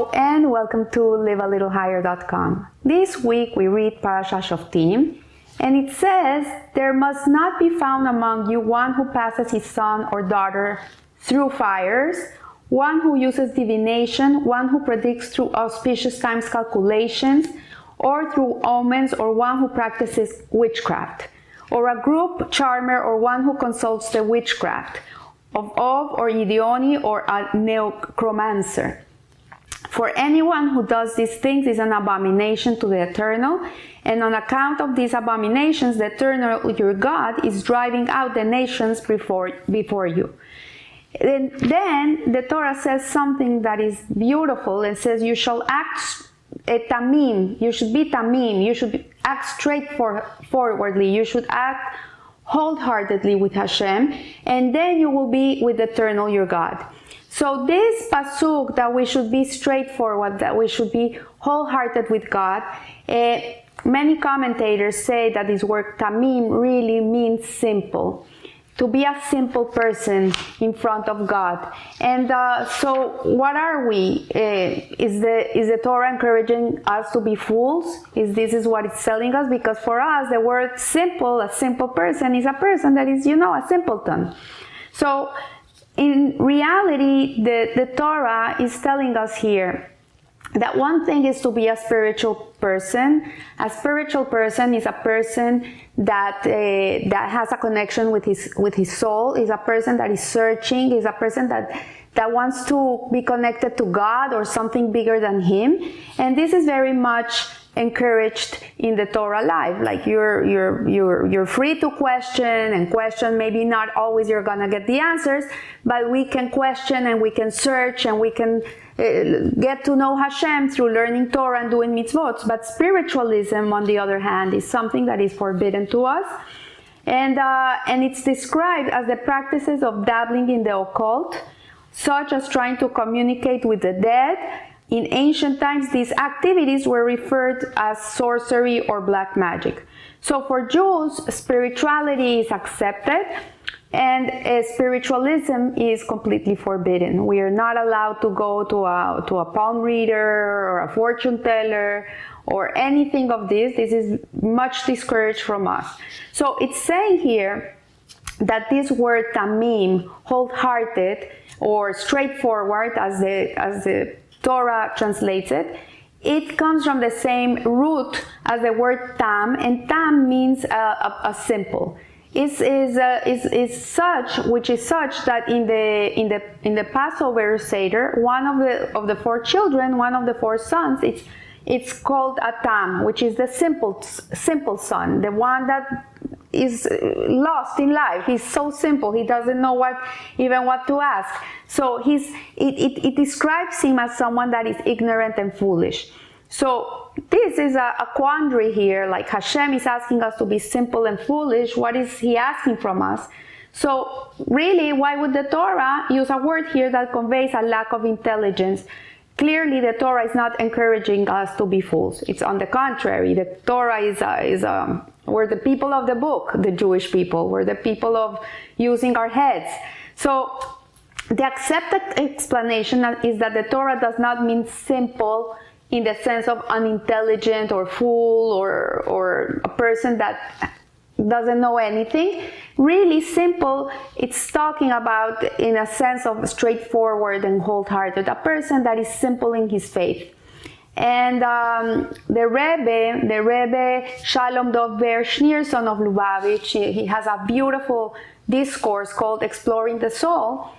Hello and welcome to livealittlehigher.com. This week we read Parashat Shoftim, and it says, "There must not be found among you one who passes his son or daughter through fires, one who uses divination, one who predicts through auspicious times calculations, or through omens, or one who practices witchcraft, or a group charmer, or one who consults the witchcraft of or Idioni, or a necromancer. For anyone who does these things is an abomination to the Eternal, and on account of these abominations, the Eternal, your God, is driving out the nations before you." And then the Torah says something that is beautiful. It says, "You shall act tamim." You should be tamim. You should act straightforwardly. You should act wholeheartedly with Hashem, and then you will be with the Eternal, your God. So this pasuk, that we should be straightforward, that we should be wholehearted with God, many commentators say that this word tamim really means simple. To be a simple person in front of God. And so what are we? Is the Torah encouraging us to be fools? This is what it's telling us? Because for us, the word simple, a simple person, is a person that is, a simpleton. So in reality, the Torah is telling us here that one thing is to be a spiritual person. A spiritual person is a person that has a connection with his soul, is a person that is searching, is a person that wants to be connected to God or something bigger than him. And this is very much encouraged in the Torah life. Like you're free to question, maybe not always you're gonna get the answers, but we can question and we can search and we can get to know Hashem through learning Torah and doing mitzvot. But spiritualism, on the other hand, is something that is forbidden to us, and it's described as the practices of dabbling in the occult, such as trying to communicate with the dead. In ancient times, these activities were referred as sorcery or black magic. So for Jews, spirituality is accepted, and spiritualism is completely forbidden. We are not allowed to go to a palm reader or a fortune teller or anything of this. This is much discouraged from us. So it's saying here that this word tamim, wholehearted or straightforward, as the Torah translates it, it comes from the same root as the word tam, and tam means a simple. Is such that in the Passover Seder, one of the four children, one of the four sons, it's called a tam, which is the simple son, the one that is lost in life. He's so simple, he doesn't know what to ask. So it describes him as someone that is ignorant and foolish. So this is a quandary here, like Hashem is asking us to be simple and foolish. What is he asking from us? So really, why would the Torah use a word here that conveys a lack of intelligence? Clearly, the Torah is not encouraging us to be fools. It's on the contrary. The Torah we're the people of the book, the Jewish people. We're the people of using our heads. So the accepted explanation is that the Torah does not mean simple in the sense of unintelligent or fool or a person that doesn't know anything. Really simple, it's talking about in a sense of straightforward and wholehearted, a person that is simple in his faith. And the Rebbe Shalom Dov Ber Schneerson of Lubavitch, he has a beautiful discourse called Exploring the Soul.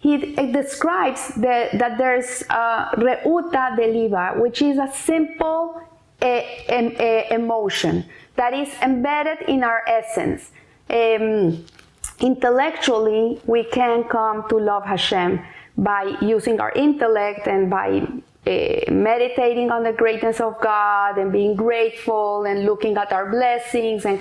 It describes that there's Reuta Deliva, which is a simple emotion that is embedded in our essence. Intellectually, we can come to love Hashem by using our intellect and by meditating on the greatness of God and being grateful and looking at our blessings and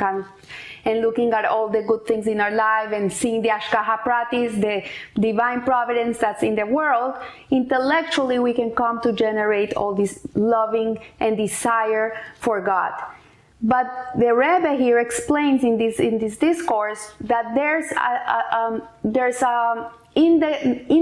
looking at all the good things in our life and seeing the Ashkaha Pratis, the divine providence that's in the world. Intellectually, we can come to generate all this loving and desire for God. But the Rebbe here explains in this discourse that there's in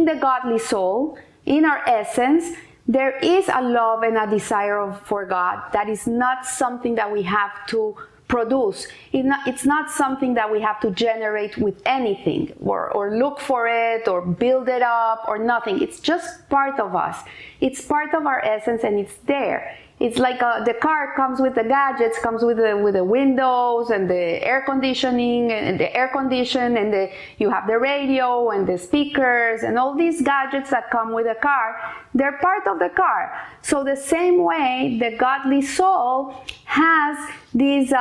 the godly soul, in our essence, there is a love and a desire for God that is not something that we have to produce. It's not something that we have to generate with anything or look for it or build it up or nothing. It's just part of us. It's part of our essence, and it's there. It's like the car comes with the gadgets, comes with the windows and the air conditioning and the air condition, and you have the radio and the speakers and all these gadgets that come with a car. They're part of the car. So the same way, the godly soul has this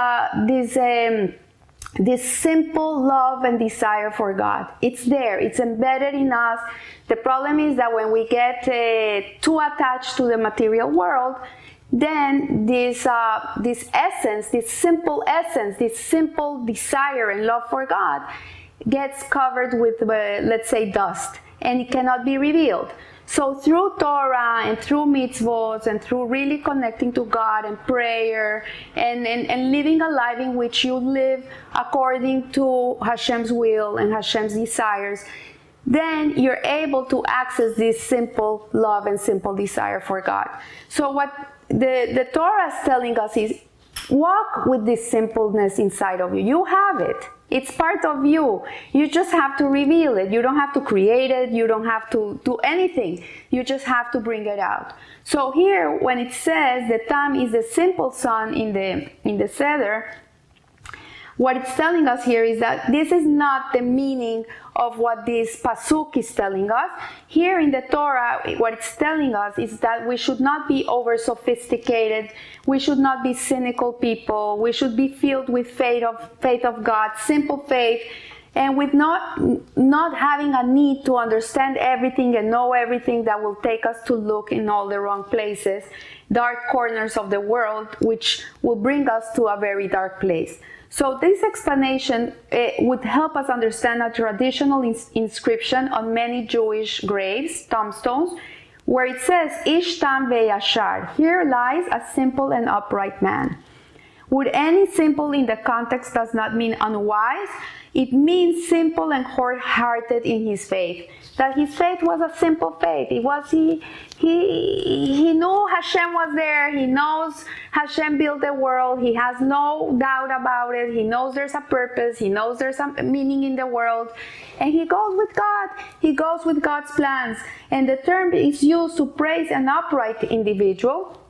simple love and desire for God. It's there. It's embedded in us. The problem is that when we get too attached to the material world, then this essence, this simple desire and love for God gets covered with, let's say, dust, and it cannot be revealed. So through Torah and through mitzvot and through really connecting to God and prayer and living a life in which you live according to Hashem's will and Hashem's desires, then you're able to access this simple love and simple desire for God. So what the Torah is telling us is, walk with this simpleness inside of you. You have it. It's part of you. You just have to reveal it. You don't have to create it. You don't have to do anything. You just have to bring it out. So here, when it says the Tam is the simple son in the Seder, what it's telling us here is that this is not the meaning of what this pasuk is telling us. Here in the Torah, what it's telling us is that we should not be over sophisticated. We should not be cynical people. We should be filled with faith of God, simple faith, and with not having a need to understand everything and know everything that will take us to look in all the wrong places, dark corners of the world, which will bring us to a very dark place. So this explanation would help us understand a traditional inscription on many Jewish graves, tombstones, where it says, Ish tam ve'yashar, here lies a simple and upright man. Would any simple in the context does not mean unwise, it means simple and wholehearted in his faith. That his faith was a simple faith. He knew Hashem was there. He knows Hashem built the world. He has no doubt about it. He knows there's a purpose. He knows there's some meaning in the world. And he goes with God. He goes with God's plans. And the term is used to praise an upright individual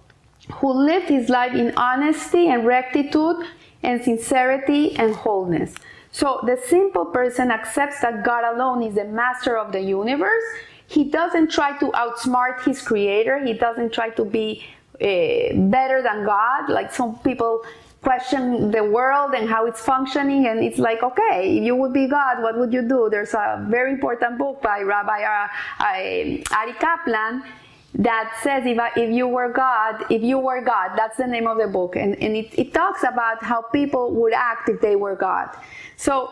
who lived his life in honesty and rectitude and sincerity and wholeness. So the simple person accepts that God alone is the master of the universe. He doesn't try to outsmart his creator. He doesn't try to be better than God. Like some people question the world and how it's functioning, and it's like, okay, if you would be God, what would you do? There's a very important book by Rabbi Ari Kaplan that says, if you were God, that's the name of the book. And it talks about how people would act if they were God. So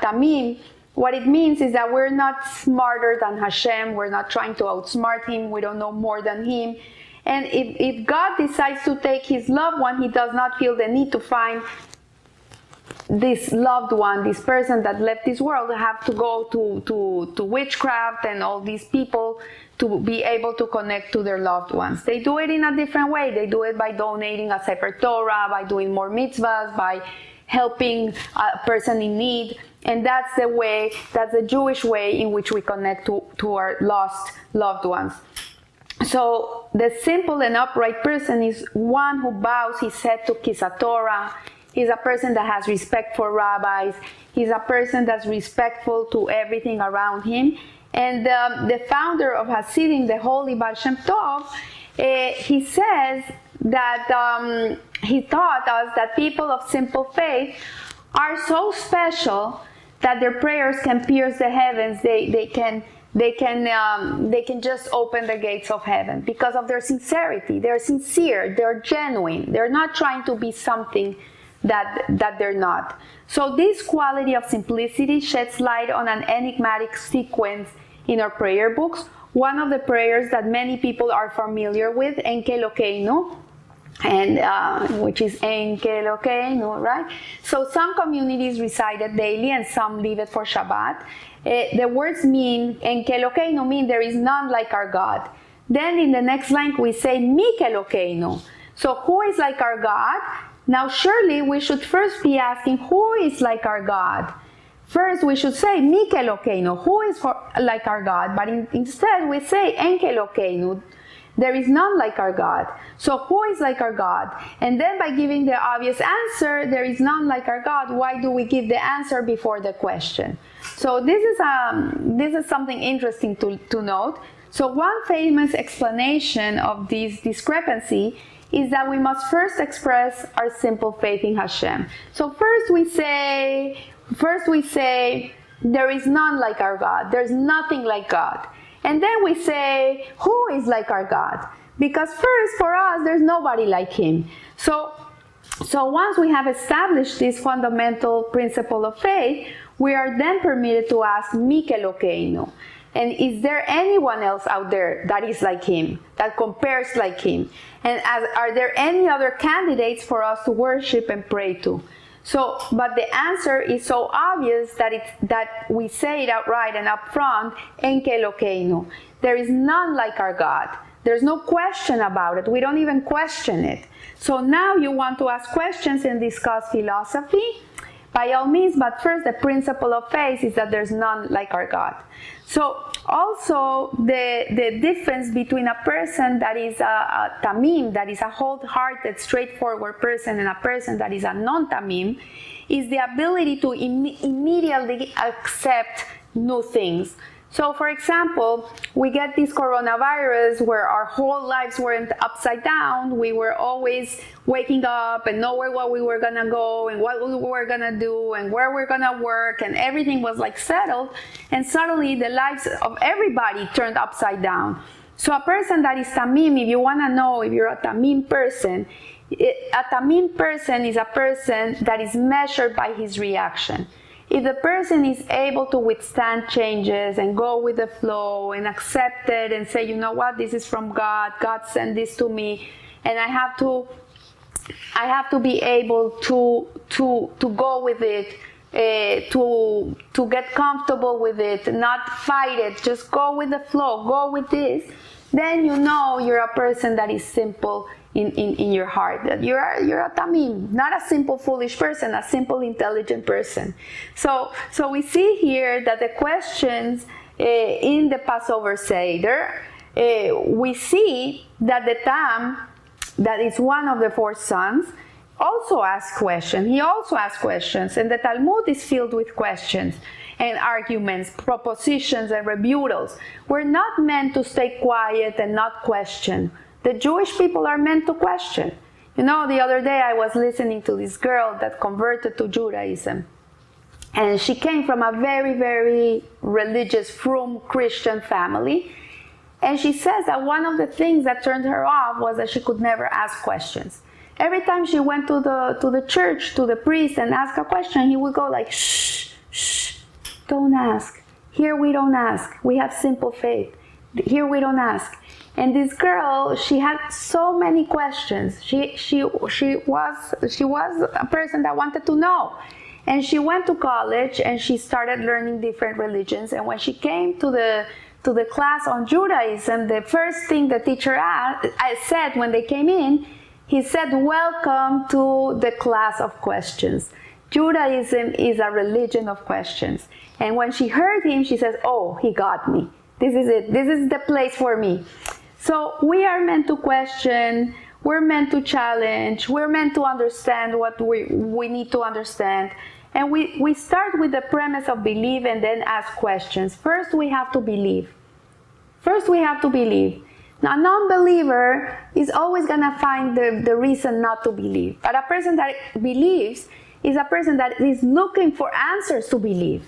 tamim, what it means is that we're not smarter than Hashem. We're not trying to outsmart him. We don't know more than him. And if God decides to take his loved one, he does not feel the need to find this loved one, this person that left this world, have to go to witchcraft and all these people to be able to connect to their loved ones. They do it in a different way. They do it by donating a separate Torah, by doing more mitzvahs, by helping a person in need. And that's the way, that's the Jewish way in which we connect to our lost loved ones. So the simple and upright person is one who bows his head to kiss a Torah. He's a person that has respect for rabbis. He's a person that's respectful to everything around him. And the founder of Hasidim, the holy Baal Shem Tov, he says that he taught us that people of simple faith are so special that their prayers can pierce the heavens. They can just open the gates of heaven because of their sincerity. They're sincere. They're genuine. They're not trying to be something that they're not. So this quality of simplicity sheds light on an enigmatic sequence in our prayer books. One of the prayers that many people are familiar with, Enke Elokeinu, and which is En Kelokeinu, right? So some communities recite it daily and some leave it for Shabbat. The words mean, En Kelokeinu mean there is none like our God. Then in the next line we say Mi Kelokeinu. So who is like our God? Now surely we should first be asking who is like our God. First we should say Mi Kelokeinu, who is like our God, but instead we say En Kelokeinu. There is none like our God. So who is like our God? And then by giving the obvious answer, there is none like our God, why do we give the answer before the question? So this is something interesting to note. So one famous explanation of this discrepancy is that we must first express our simple faith in Hashem. So first we say, there is none like our God. There's nothing like God. And then we say, who is like our God? Because first, for us, there's nobody like Him. So once we have established this fundamental principle of faith, we are then permitted to ask, Mi Kelokeinu. And is there anyone else out there that is like Him, that compares like Him? And are there any other candidates for us to worship and pray to? So, but the answer is so obvious that we say it outright and upfront, En Kelokeinu. There is none like our God. There's no question about it. We don't even question it. So now you want to ask questions and discuss philosophy? By all means, but first the principle of faith is that there's none like our God. So also the difference between a person that is a tamim, that is a wholehearted, straightforward person, and a person that is a non-tamim, is the ability to immediately accept new things. So for example, we get this coronavirus where our whole lives were upside down. We were always waking up and knowing where we were gonna go and what we were gonna do and where we're gonna work, and everything was like settled, and suddenly the lives of everybody turned upside down. So a person that is tamim, if you wanna know if you're a tamim person, a tamim person is a person that is measured by his reaction. If the person is able to withstand changes and go with the flow and accept it and say, you know what, this is from God, God sent this to me, and I have to be able to go with it, to get comfortable with it, not fight it, just go with the flow, go with this, then you know you're a person that is simple in your heart, that you're a tamim, not a simple foolish person, a simple intelligent person. So we see here that the questions in the Passover Seder, we see that the Tam, that is one of the four sons, also asks questions. He also asks questions, and the Talmud is filled with questions and arguments, propositions and rebuttals. We're not meant to stay quiet and not question. The Jewish people are meant to question. You know, the other day I was listening to this girl that converted to Judaism. And she came from a very, very religious, frum Christian family. And she says that one of the things that turned her off was that she could never ask questions. Every time she went to the church, to the priest, and asked a question, he would go like, shh, shh, don't ask. Here we don't ask. We have simple faith. Here we don't ask. And this girl, she had so many questions. She was a person that wanted to know. And she went to college and she started learning different religions. And when she came to the class on Judaism, the first thing the teacher said when they came in, he said, "Welcome to the class of questions." Judaism is a religion of questions. And when she heard him, she says, "Oh, he got me. This is it. This is the place for me." So we are meant to question, we're meant to challenge, we're meant to understand what we need to understand. And we start with the premise of believe and then ask questions. First we have to believe. Now, a non-believer is always going to find the reason not to believe. But a person that believes is a person that is looking for answers to believe.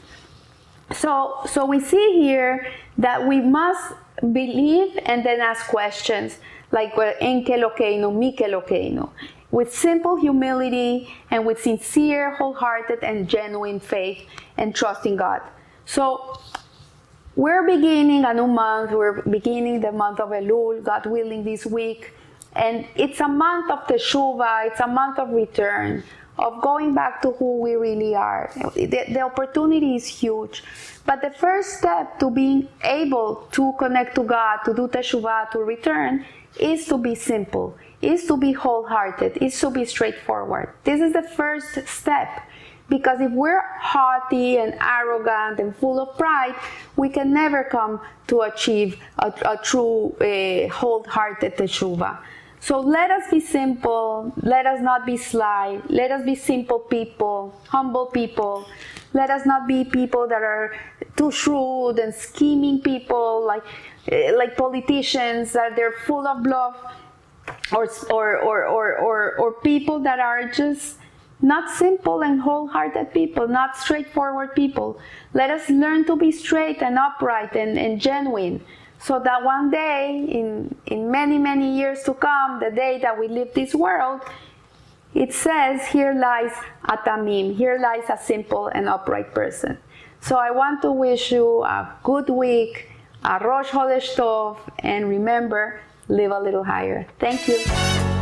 So we see here that we must believe and then ask questions like En Kelokeinu, Mi Kelokeinu, with simple humility and with sincere, wholehearted and genuine faith and trust in God. So we're beginning a new month. We're beginning the month of Elul, God willing, this week. And it's a month of teshuvah, it's a month of return, of going back to who we really are. The opportunity is huge. But the first step to being able to connect to God, to do teshuvah, to return, is to be simple, is to be wholehearted, is to be straightforward. This is the first step. Because if we're haughty and arrogant and full of pride, we can never come to achieve a true wholehearted teshuvah. So let us be simple, let us not be sly, let us be simple people, humble people. Let us not be people that are too shrewd and scheming people, like politicians, that they're full of bluff, or people that are just not simple and wholehearted people, not straightforward people. Let us learn to be straight and upright and genuine, so that one day, in many, many years to come, the day that we leave this world, it says, here lies a tamim, here lies a simple and upright person. So I want to wish you a good week, a Rosh Chodesh Tov, and remember, live a little higher. Thank you.